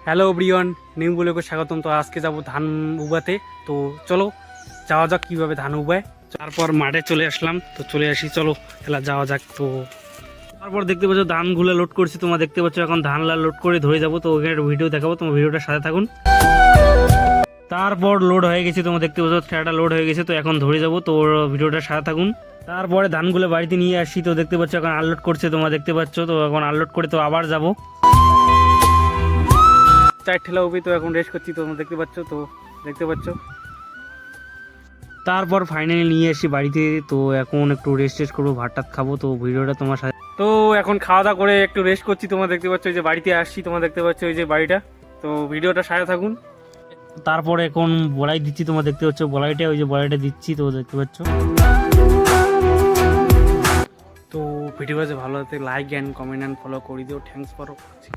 Hello everyone, new ব্লগে স্বাগতম। তো আজকে যাব ধান উবাতে। তো চলো যাওয়া যাক কীভাবে ধান উবায়। তারপর মাঠে চলে আসলাম, তো চলে আসি, চলো খেলা যাওয়া যাক। তো তারপর দেখতে পাচ্ছ ধানগুলো লোড করছি, তোমরা দেখতে পাচ্ছ। এখন ধানলা লোড করে ধরে যাবো, তো ওখানে ভিডিও দেখাবো, তোমার ভিডিওটার সাথে থাকুন। তারপর লোড হয়ে গেছে, তোমরা দেখতে পাচ্ছ ট্রেলারটা লোড হয়ে গেছে। তো এখন ধরে যাবো, তো ভিডিওটার সাথে থাকুন। তারপরে ধানগুলো বাড়িতে নিয়ে আসি, তো দেখতে পাচ্ছ এখন আনলোড করছে, তোমরা দেখতে পাচ্ছ। তো এখন আনলোড করে তো আবার যাবো চার ঠেলা উবি। তো এখন রেস্ট করছি, তোমরা দেখতে পাচ্ছ। তো দেখতে পাচ্ছ তারপর ফাইনালি নিয়ে আসি বাড়িতে। তো এখন একটু রেস্ট করবো, ভাত টাত খাবো। তো ভিডিওটা তোমার সাথে, তো এখন খাওয়া দাওয়া করে একটু রেস্ট করছি। তোমরা দেখতে পাচ্ছ ওই যে বাড়িতে আসছি, তোমরা দেখতে পাচ্ছ ওই যে বাড়িটা। তো ভিডিওটা সাথে থাকুন। তারপরে এখন বলাই দিচ্ছি, তোমরা দেখতে পাচ্ছ বলাইটা, ওই যে বলাইটা দিচ্ছি, তো দেখতে পাচ্ছ। তো ভিডিও ভালো হতে like and comment and follow করে দিও। Thanks for watching.